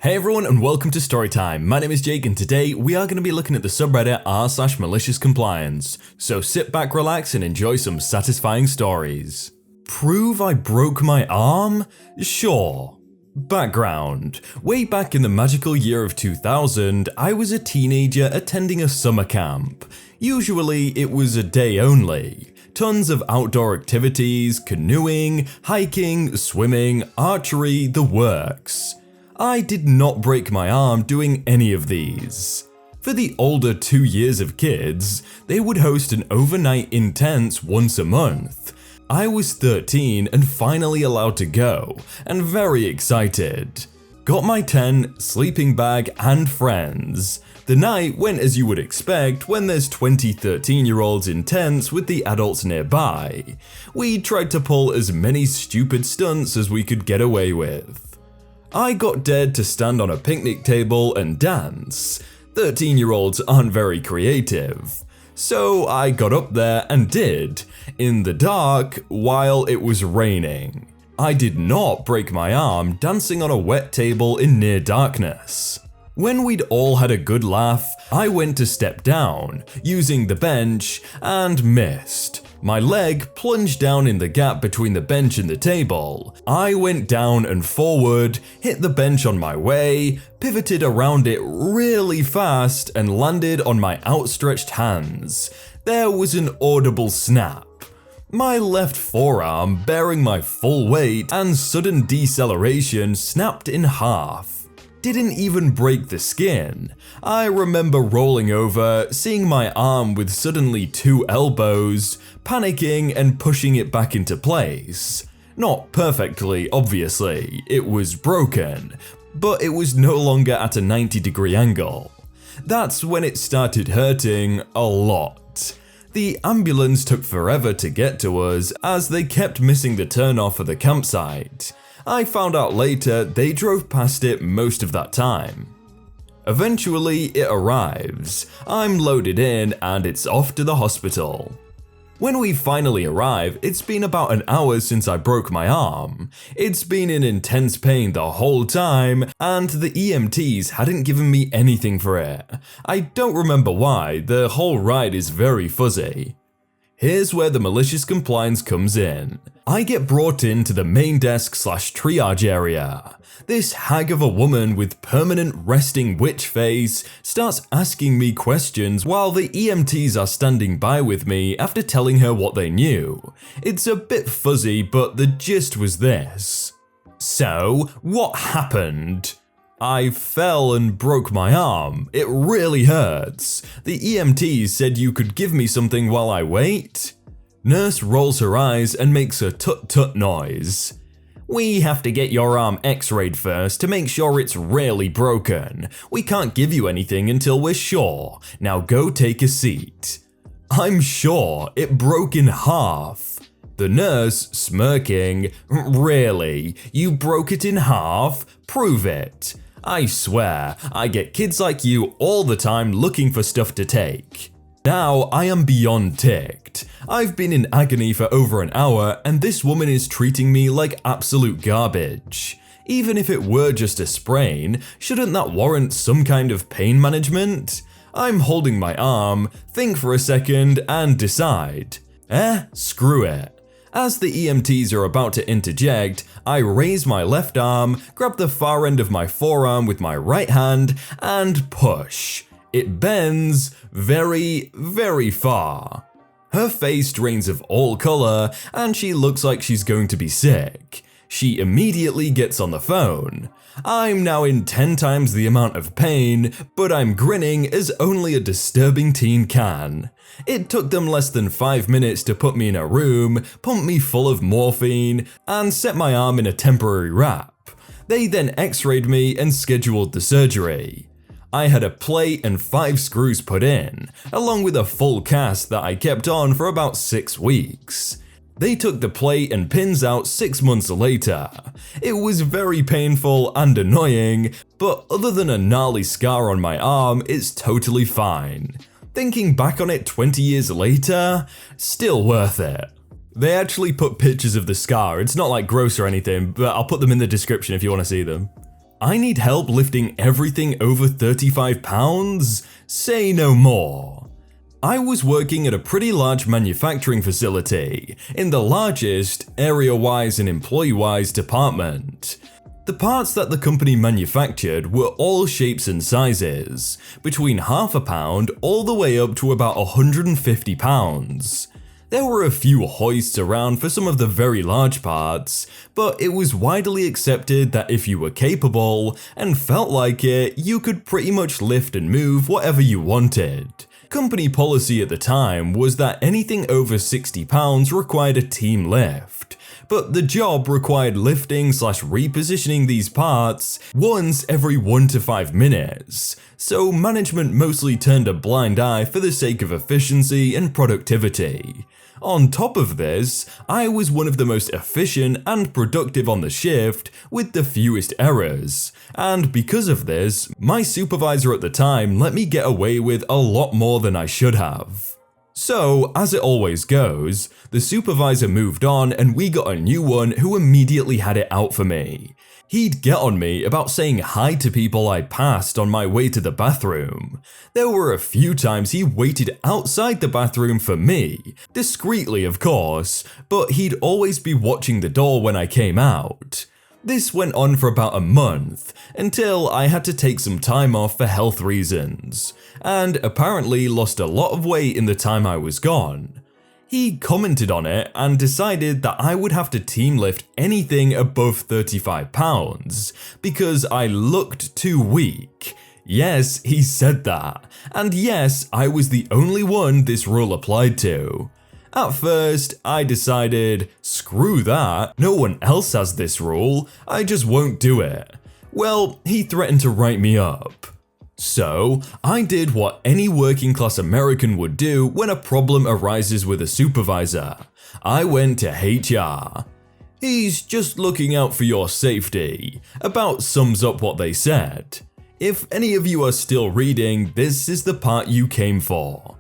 Hey everyone and welcome to Storytime. My name is Jake and today we are going to be looking at the subreddit r/maliciouscompliance. So sit back, relax and enjoy some satisfying stories. Prove I broke my arm? Sure. Background. Way back in the magical year of 2000, I was a teenager attending a summer camp. Usually it was a day only. Tons of outdoor activities, canoeing, hiking, swimming, archery, the works. I did not break my arm doing any of these. For the older 2 years of kids, they would host an overnight intense once a month. I was 13 and finally allowed to go, and very excited. Got my tent, sleeping bag, and friends. The night went as you would expect when there's 20 13-year-olds in tents with the adults nearby. We tried to pull as many stupid stunts as we could get away with. I got dared to stand on a picnic table and dance. 13-year-olds aren't very creative. So I got up there and did, in the dark while it was raining. I did not break my arm dancing on a wet table in near darkness. When we'd all had a good laugh, I went to step down, using the bench, and missed. My leg plunged down in the gap between the bench and the table. I went down and forward, hit the bench on my way, pivoted around it really fast, and landed on my outstretched hands. There was an audible snap. My left forearm, bearing my full weight and sudden deceleration, snapped in half. Didn't even break the skin. I remember rolling over, seeing my arm with suddenly 2 elbows, panicking and pushing it back into place. Not perfectly, obviously, it was broken, but it was no longer at a 90-degree angle. That's when it started hurting a lot. The ambulance took forever to get to us as they kept missing the turnoff of the campsite. I found out later they drove past it most of that time. Eventually it arrives, I'm loaded in and it's off to the hospital. When we finally arrive, it's been about an hour since I broke my arm. It's been in intense pain the whole time and the EMTs hadn't given me anything for it. I don't remember why, the whole ride is very fuzzy. Here's where the malicious compliance comes in. I get brought into the main desk/triage area. This hag of a woman with permanent resting witch face starts asking me questions while the EMTs are standing by with me after telling her what they knew. It's a bit fuzzy, but the gist was this. So, what happened? I fell and broke my arm. It really hurts. The EMTs said you could give me something while I wait. Nurse rolls her eyes and makes a tut-tut noise. We have to get your arm x-rayed first to make sure it's really broken. We can't give you anything until we're sure. Now go take a seat. I'm sure it broke in half. The nurse, smirking, really? You broke it in half? Prove it. I swear, I get kids like you all the time looking for stuff to take. Now I am beyond ticked. I've been in agony for over an hour and this woman is treating me like absolute garbage. Even if it were just a sprain, shouldn't that warrant some kind of pain management? I'm holding my arm, think for a second and decide. Screw it. As the EMTs are about to interject, I raise my left arm, grab the far end of my forearm with my right hand, and push. It bends very, very far. Her face drains of all color, and she looks like she's going to be sick. She immediately gets on the phone. I'm now in 10 times the amount of pain, but I'm grinning as only a disturbing teen can. It took them less than 5 minutes to put me in a room, pump me full of morphine, and set my arm in a temporary wrap. They then x-rayed me and scheduled the surgery. I had a plate and 5 screws put in, along with a full cast that I kept on for about 6 weeks. They took the plate and pins out 6 months later. It was very painful and annoying, but other than a gnarly scar on my arm, it's totally fine. Thinking back on it 20 years later, still worth it. They actually put pictures of the scar. It's not like gross or anything, but I'll put them in the description if you want to see them. I need help lifting everything over 35 pounds? Say no more. I was working at a pretty large manufacturing facility, in the largest, area-wise and employee-wise department. The parts that the company manufactured were all shapes and sizes, between half a pound all the way up to about 150 pounds. There were a few hoists around for some of the very large parts, but it was widely accepted that if you were capable and felt like it, you could pretty much lift and move whatever you wanted. Company policy at the time was that anything over 60 pounds required a team lift, but the job required lifting/repositioning these parts once every 1 to 5 minutes, so management mostly turned a blind eye for the sake of efficiency and productivity. On top of this, I was one of the most efficient and productive on the shift with the fewest errors, and because of this, my supervisor at the time let me get away with a lot more than I should have. So, as it always goes, the supervisor moved on and we got a new one who immediately had it out for me. He'd get on me about saying hi to people I passed on my way to the bathroom. There were a few times he waited outside the bathroom for me, discreetly of course, but he'd always be watching the door when I came out. This went on for about a month, until I had to take some time off for health reasons, and apparently lost a lot of weight in the time I was gone. He commented on it and decided that I would have to team lift anything above 35 pounds, because I looked too weak. Yes, he said that, and yes, I was the only one this rule applied to. At first, I decided, screw that, no one else has this rule, I just won't do it. Well, he threatened to write me up. So, I did what any working class American would do when a problem arises with a supervisor. I went to HR. "He's just looking out for your safety," about sums up what they said. If any of you are still reading, this is the part you came for.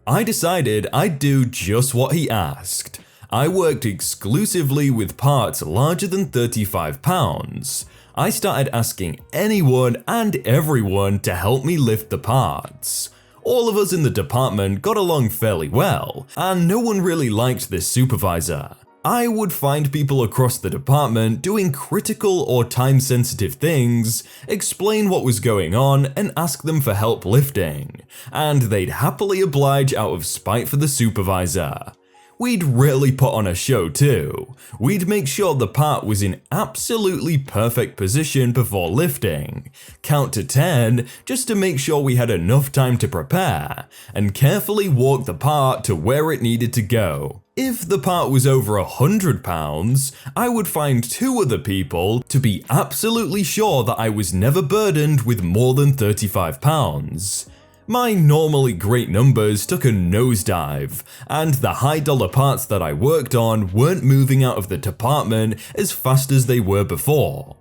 I decided I'd do just what he asked. I worked exclusively with parts larger than 35 pounds. I started asking anyone and everyone to help me lift the parts. All of us in the department got along fairly well, and no one really liked this supervisor. I would find people across the department doing critical or time-sensitive things, explain what was going on, and ask them for help lifting, and they'd happily oblige out of spite for the supervisor. We'd really put on a show too. We'd make sure the part was in absolutely perfect position before lifting, count to 10 just to make sure we had enough time to prepare, and carefully walk the part to where it needed to go. If the part was over 100 pounds, I would find 2 other people to be absolutely sure that I was never burdened with more than 35 pounds. My normally great numbers took a nosedive, and the high-dollar parts that I worked on weren't moving out of the department as fast as they were before.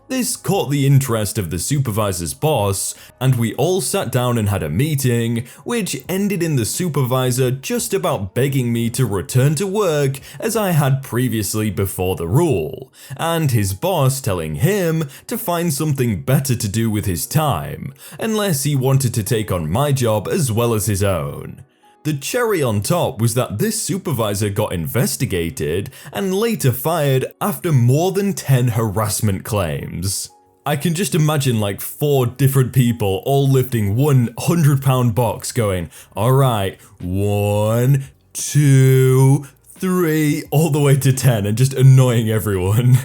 This caught the interest of the supervisor's boss, and we all sat down and had a meeting, which ended in the supervisor just about begging me to return to work as I had previously before the rule, and his boss telling him to find something better to do with his time, unless he wanted to take on my job as well as his own. The cherry on top was that this supervisor got investigated and later fired after more than 10 harassment claims. I can just imagine like 4 different people all lifting one 100-pound box going, alright, 1, 2, 3, all the way to 10 and just annoying everyone.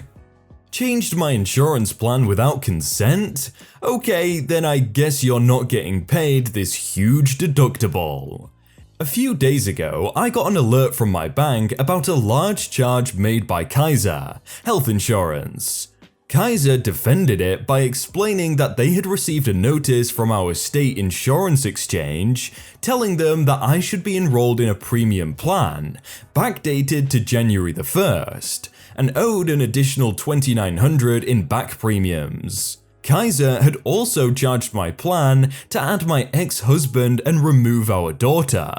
Changed my insurance plan without consent? Okay, then I guess you're not getting paid this huge deductible. A few days ago, I got an alert from my bank about a large charge made by Kaiser Health Insurance. Kaiser defended it by explaining that they had received a notice from our state insurance exchange telling them that I should be enrolled in a premium plan, backdated to January the 1st, and owed an additional $2,900 in back premiums. Kaiser had also charged my plan to add my ex-husband and remove our daughter.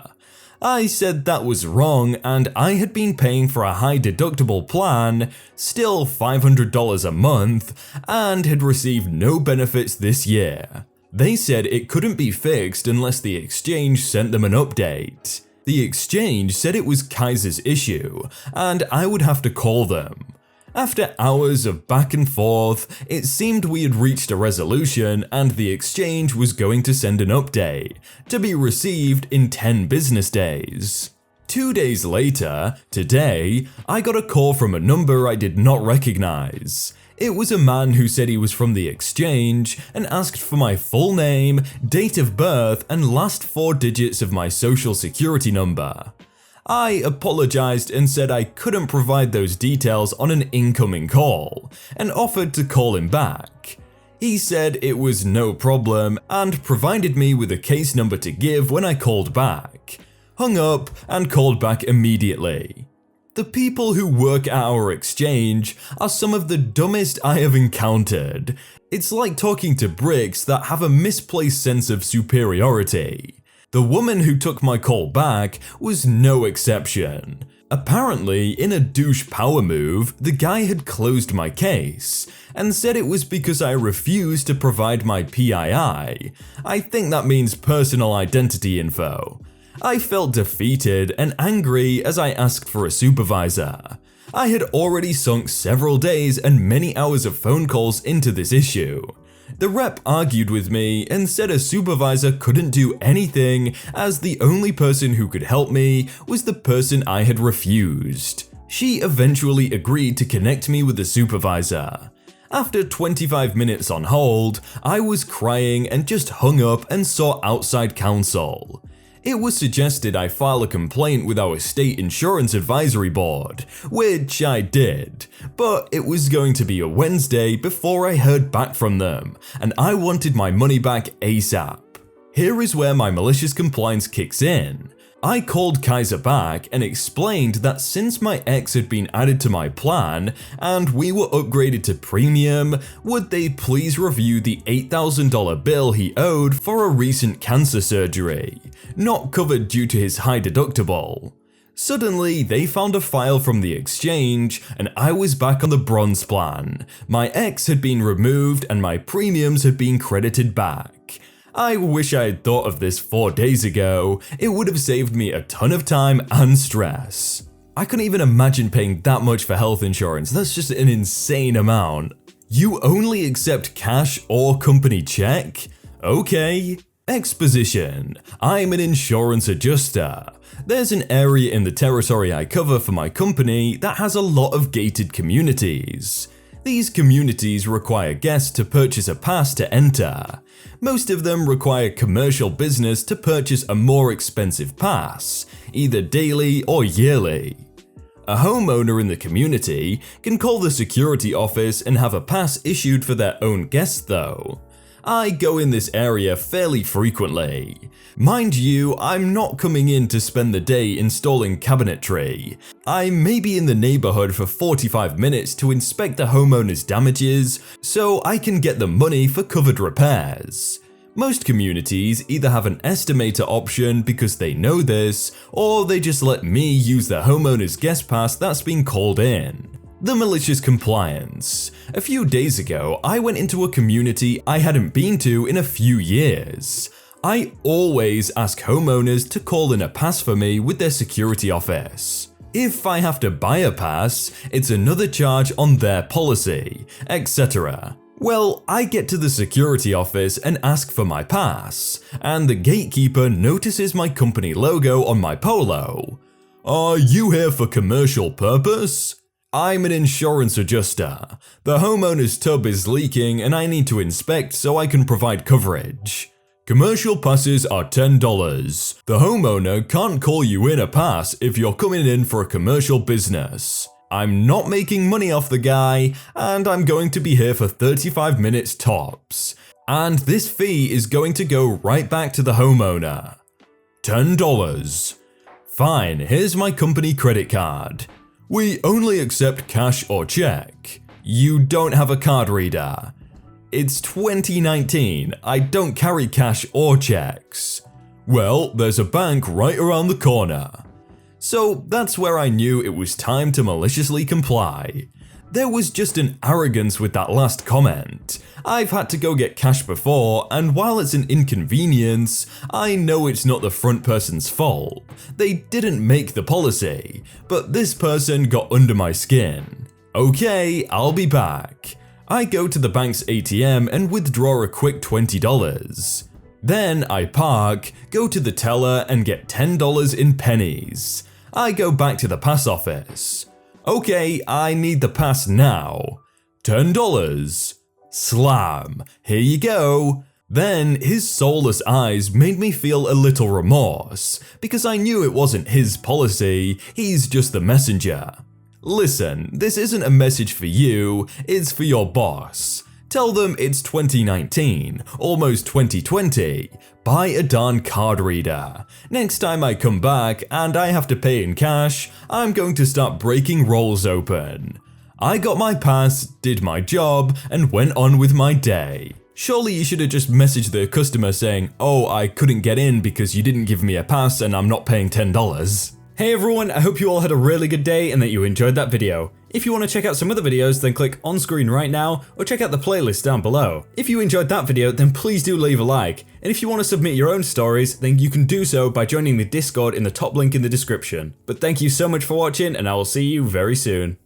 I said that was wrong and I had been paying for a high deductible plan, still $500 a month, and had received no benefits this year. They said it couldn't be fixed unless the exchange sent them an update. The exchange said it was Kaiser's issue, and I would have to call them. After hours of back and forth, it seemed we had reached a resolution and the exchange was going to send an update, to be received in 10 business days. 2 days later, today, I got a call from a number I did not recognize. It was a man who said he was from the exchange and asked for my full name, date of birth, and last 4 digits of my social security number. I apologized and said I couldn't provide those details on an incoming call, and offered to call him back. He said it was no problem and provided me with a case number to give when I called back. Hung up and called back immediately. The people who work at our exchange are some of the dumbest I have encountered. It's like talking to bricks that have a misplaced sense of superiority. The woman who took my call back was no exception. Apparently, in a douche power move, the guy had closed my case and said it was because I refused to provide my PII. I think that means personal identity info. I felt defeated and angry as I asked for a supervisor. I had already sunk several days and many hours of phone calls into this issue. The rep argued with me and said a supervisor couldn't do anything as the only person who could help me was the person I had refused. She eventually agreed to connect me with the supervisor. After 25 minutes on hold, I was crying and just hung up and sought outside counsel. It was suggested I file a complaint with our state insurance advisory board, which I did, but it was going to be a Wednesday before I heard back from them, and I wanted my money back ASAP. Here is where my malicious compliance kicks in. I called Kaiser back and explained that since my ex had been added to my plan and we were upgraded to premium, would they please review the $8,000 bill he owed for a recent cancer surgery, not covered due to his high deductible. Suddenly, they found a file from the exchange and I was back on the bronze plan. My ex had been removed and my premiums had been credited back. I wish I had thought of this 4 days ago. It would have saved me a ton of time and stress. I couldn't even imagine paying that much for health insurance. That's just an insane amount. You only accept cash or company check? Okay. Exposition. I'm an insurance adjuster. There's an area in the territory I cover for my company that has a lot of gated communities. These communities require guests to purchase a pass to enter. Most of them require commercial business to purchase a more expensive pass, either daily or yearly. A homeowner in the community can call the security office and have a pass issued for their own guests though. I go in this area fairly frequently. Mind you, I'm not coming in to spend the day installing cabinetry. I may be in the neighborhood for 45 minutes to inspect the homeowner's damages, so I can get the money for covered repairs. Most communities either have an estimator option because they know this, or they just let me use the homeowner's guest pass that's been called in. The malicious compliance. A few days ago, I went into a community I hadn't been to in a few years. I always ask homeowners to call in a pass for me with their security office. If I have to buy a pass, it's another charge on their policy, etc. Well, I get to the security office and ask for my pass, and the gatekeeper notices my company logo on my polo. Are you here for commercial purpose? I'm an insurance adjuster. The homeowner's tub is leaking and I need to inspect so I can provide coverage. Commercial passes are $10. The homeowner can't call you in a pass if you're coming in for a commercial business. I'm not making money off the guy, and I'm going to be here for 35 minutes tops. And this fee is going to go right back to the homeowner. $10. Fine, here's my company credit card. We only accept cash or check. You don't have a card reader. It's 2019, I don't carry cash or checks. Well, there's a bank right around the corner. So that's where I knew it was time to maliciously comply. There was just an arrogance with that last comment. I've had to go get cash before, and while it's an inconvenience, I know it's not the front person's fault. They didn't make the policy, but this person got under my skin. Okay, I'll be back. I go to the bank's ATM and withdraw a quick $20. Then I park, go to the teller and get $10 in pennies. I go back to the pass office. Okay, I need the pass now. $10. Slam. Here you go. Then his soulless eyes made me feel a little remorse, because I knew it wasn't his policy, he's just the messenger. Listen, this isn't a message for you, it's for your boss. Tell them it's 2019, almost 2020. Buy a darn card reader. Next time I come back and I have to pay in cash, I'm going to start breaking rolls open. I got my pass, did my job, and went on with my day. Surely you should have just messaged the customer saying, "Oh, I couldn't get in because you didn't give me a pass and I'm not paying $10. Hey everyone, I hope you all had a really good day and that you enjoyed that video. If you want to check out some other videos, then click on screen right now or check out the playlist down below. If you enjoyed that video, then please do leave a like. And if you want to submit your own stories, then you can do so by joining the Discord in the top link in the description. But thank you so much for watching and I will see you very soon.